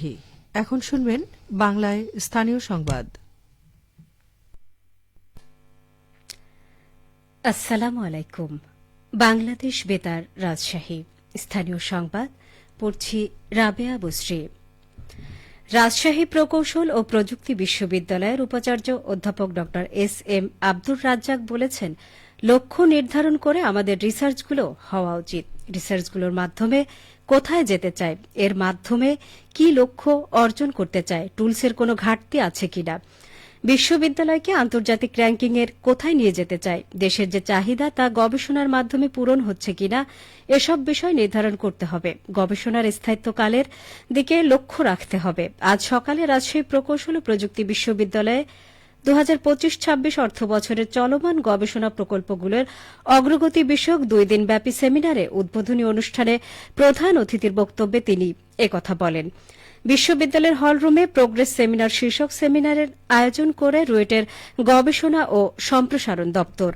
রাজশাহী। এখন শুনবেন বাংলায় স্থানীয় সংবাদ। আসসালামু আলাইকুম। বাংলাদেশ বেতার রাজশাহী স্থানীয় সংবাদ পড়ছি রাবেয়া বসরি। রাজশাহী প্রকৌশল ও প্রযুক্তি বিশ্ববিদ্যালয়ের উপাচার্য অধ্যাপক ড এস এম আব্দুর রাজ্জাক বলেছেন, লক্ষ্য নির্ধারণ করে আমাদের রিসার্চগুলো হওয়া উচিত। রিসার্চগুলোর মাধ্যমে কোথায় যেতে চায়, এর মাধ্যমে কি লক্ষ্য অর্জন করতে চায়, টুলসের কোনো ঘাটতি আছে কিনা, বিশ্ববিদ্যালয়কে আন্তর্জাতিক র্যাঙ্কিংয়ের কোথায় নিয়ে যেতে চায়, দেশের যে চাহিদা তা গবেষণার মাধ্যমে পূরণ হচ্ছে কিনা, এসব বিষয় নির্ধারণ করতে হবে। গবেষণার স্থায়িত্বকালের দিকে লক্ষ্য রাখতে হবে। আজ সকালে রাজশাহী প্রকৌশল ও প্রযুক্তি বিশ্ববিদ্যালয়ে 2025-26 অর্থবছরের চলমান গবেষণা প্রকল্পগুলোর অগ্রগতি বিষয়ক 2 দিনব্যাপী সেমিনারে উদ্বোধনী অনুষ্ঠানে প্রধান অতিথির বক্তব্যে তিনি একথা বলেন। বিশ্ববিদ্যালয়ের হলরুমে প্রোগ্রেস সেমিনার শীর্ষক সেমিনারের আয়োজন করে রুয়েটের গবেষণা ও সম্প্রসারণ দপ্তর।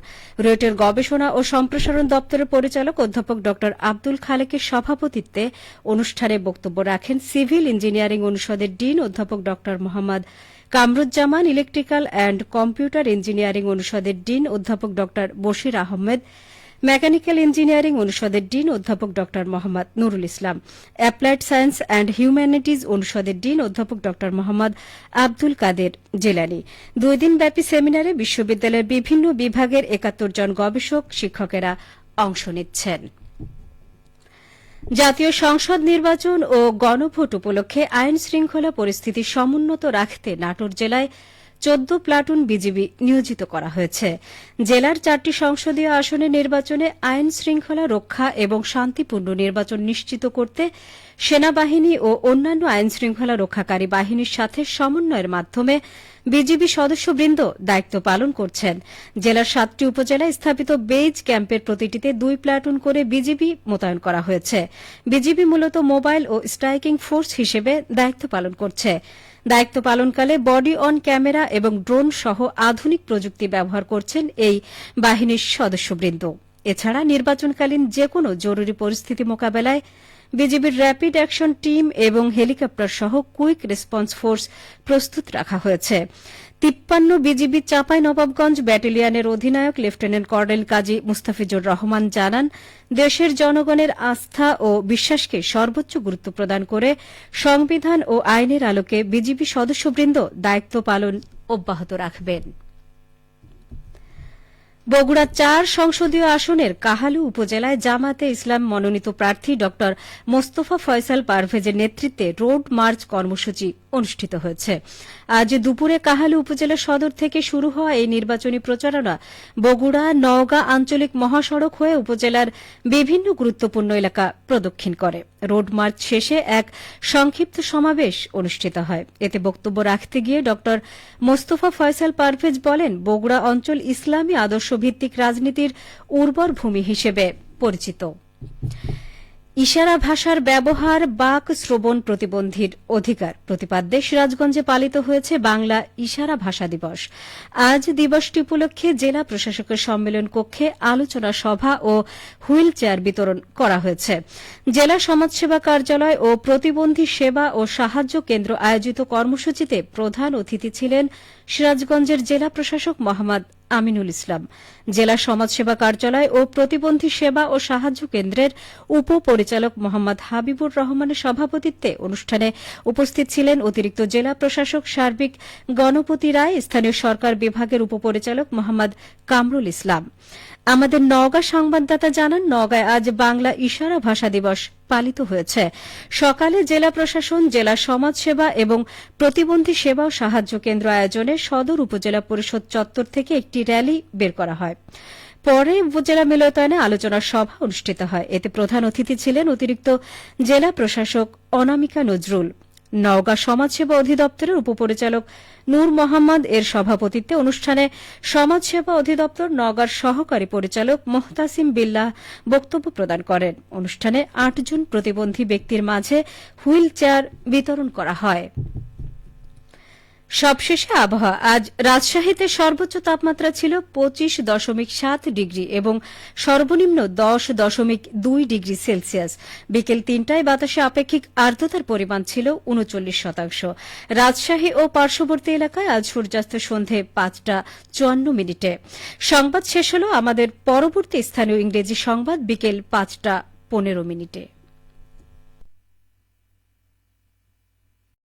রুয়েটের গবেষণা ও সম্প্রসারণ দপ্তরের পরিচালক অধ্যাপক ড আব্দুল খালেকের সভাপতিত্বে অনুষ্ঠানে বক্তব্য রাখেন সিভিল ইঞ্জিনিয়ারিং অনুষদের ডিন অধ্যাপক ড Mohammad Kamruzzaman, electrical and computer engineering অনুষদের ডিন অধ্যাপক ড বশির আহমেদ, মেকানিক্যাল ইঞ্জিনিয়ারিং অনুষদের ডিন অধ্যাপক ড Mohammad Nurul Islam, applied science and humanities অনুষদের ডিন অধ্যাপক ড মোহাম্মদ আব্দুল কাদের জেলানি। 2 দিনব্যাপী সেমিনারে বিশ্ববিদ্যালয়ের বিভিন্ন বিভাগের 71 জন গবেষক শিক্ষকেরা অংশ নিচ্ছেন। জাতীয় সংসদ নির্বাচন ও গণভোট উপলক্ষে আইন শৃঙ্খলা পরিস্থিতি সমুন্নত রাখতে নাটোর জেলায় 14 প্লাটুন বিজিবি নিয়োজিত করা হয়েছে। জেলার 4টি সংসদীয় আসনে নির্বাচনে আইন শৃঙ্খলা রক্ষা এবং শান্তিপূর্ণ নির্বাচন নিশ্চিত করতে সেনাবাহিনী ও অন্যান্য আইন শৃঙ্খলা রক্ষাকারী বাহিনীর সাথে সমন্বয়ের মাধ্যমে বিজিবি সদস্যবৃন্দ দায়িত্ব পালন করছেন। জেলার 7টি উপজেলায় স্থাপিত বেজ ক্যাম্পের প্রতিটিতে 2 প্লাটুন করে বিজিবি মোতায়েন করা হয়েছে। বিজিবি মূলত মোবাইল ও স্ট্রাইকিং ফোর্স হিসেবে দায়িত্ব পালন করছে। দায়িত্ব পালনকালে বডি অন ক্যামেরা এবং ড্রোন সহ আধুনিক প্রযুক্তি ব্যবহার করছেন এই বাহিনীর সদস্যবৃন্দ। এছাড়া নির্বাচনকালীন যেকোনো জরুরি পরিস্থিতি মোকাবেলায় বিজিবির র্যাপিড অ্যাকশন টিম এবং হেলিকপ্টার সহ কুইক রেসপন্স ফোর্স প্রস্তুত রাখা হয়েছে। 53 বিজিবি চাঁপাইনবাবগঞ্জ ব্যাটালিয়নের অধিনায়ক লেফটেন্যান্ট কর্নেল কাজী মুস্তাফিজুর রহমান জানান, দেশের জনগণের আস্থা ও বিশ্বাসকে সর্বোচ্চ গুরুত্ব প্রদান করে সংবিধান ও আইনের আলোকে বিজিবি সদস্যবৃন্দ দায়িত্ব পালন অব্যাহত রাখবেন। বগুড়া 4 সংসদীয় আসনের কাহালু উপজেলায় জামাতে ইসলাম মনোনীত প্রার্থী ড মোস্তফা ফয়সাল পারভেজের নেতৃত্বে রোড মার্চ কর্মসূচি অনুষ্ঠিত হয়েছে। আজ দুপুরে কাহালু উপজেলা সদর থেকে শুরু হওয়া এই নির্বাচনী প্রচারণা বগুড়া নওগাঁ আঞ্চলিক মহাসড়ক হয়ে উপজেলার বিভিন্ন গুরুত্বপূর্ণ এলাকা প্রদক্ষিণ করে। রোড মার্চ শেষে এক সংক্ষিপ্ত সমাবেশ অনুষ্ঠিত হয়। এতে বক্তব্য রাখতে গিয়ে ড মোস্তফা ফয়সাল পারভেজ বলেন, বগুড়া অঞ্চল ইসলামী আদর্শ ভিত্তিক রাজনীতির উর্বর ভূমি হিসেবে পরিচিত। ইশারা ভাষার ব্যবহার বাক শ্রবণ প্রতিবন্ধীর অধিকার প্রতিপাদ্যে সিরাজগঞ্জে পালিত হয়েছে বাংলা ইশারা ভাষা দিবস। আজ দিবসটি উপলক্ষে জেলা প্রশাসকের সম্মেলন কক্ষে আলোচনা সভা ও হুইল চেয়ার বিতরণ করা হয়েছে। জেলা সমাজসেবা কার্যালয় ও প্রতিবন্ধী সেবা ও সাহায্য কেন্দ্র আয়োজিত কর্মসূচিতে প্রধান অতিথি ছিলেন সিরাজগঞ্জের জেলা প্রশাসক মোহাম্মদ আমিনুল ইসলাম। জেলা সমাজসেবা কার্যালয় ও প্রতিবন্ধী সেবা ও সাহায্য কেন্দ্রের উপপরিচালক মোহাম্মদ হাবিবুর রহমানের সভাপতিত্বে অনুষ্ঠানে উপস্থিত ছিলেন অতিরিক্ত জেলা প্রশাসক সার্বিক গণপতি রায়, স্থানীয় সরকার বিভাগের উপপরিচালক মোহাম্মদ কামরুল ইসলাম। আমাদের নওগাঁ সংবাদদাতা জানান, নওগাঁয় আজ বাংলা ইশারা ভাষা দিবস পালিত হয়েছে। সকালে জেলা প্রশাসন, জেলা সমাজসেবা এবং প্রতিবন্ধী সেবা ও সাহায্য কেন্দ্র আয়োজনে সদর উপজেলা পরিষদ চত্বর থেকে একটি র্যালি বের করা হয়। পরে উপজেলা মিলনায়তনে আলোচনা সভা অনুষ্ঠিত হয়। এতে প্রধান অতিথি ছিলেন অতিরিক্ত জেলা প্রশাসক অনামিকা নজরুল। নওগাঁ সমাজসেবা অধিদপ্তরের উপপরিচালক নূর মোহাম্মদ এর সভাপতিত্বে অনুষ্ঠানে সমাজসেবা অধিদপ্তর নওগাঁর সহকারী পরিচালক মোহতাসিম বিল্লাহ বক্তব্য প্রদান করেন। অনুষ্ঠানে 8 জন প্রতিবন্ধী ব্যক্তির মাঝে হুইল চেয়ার বিতরণ করা হয়। সবশেষে আবহাওয়া। আজ রাজশাহীতে সর্বোচ্চ তাপমাত্রা ছিল 25.7 ডিগ্রি এবং সর্বনিম্ন 10.2 ডিগ্রি সেলসিয়াস। বিকেল 3টায় বাতাসে আপেক্ষিক আর্দ্রতার পরিমাণ ছিল 39%। রাজশাহী ও পার্শ্ববর্তী এলাকায় আজ সূর্যাস্ত সন্ধে 5:54। সংবাদ শেষ হল। আমাদের পরবর্তী স্থানীয় ইংরেজি সংবাদ বিকেল 5:15।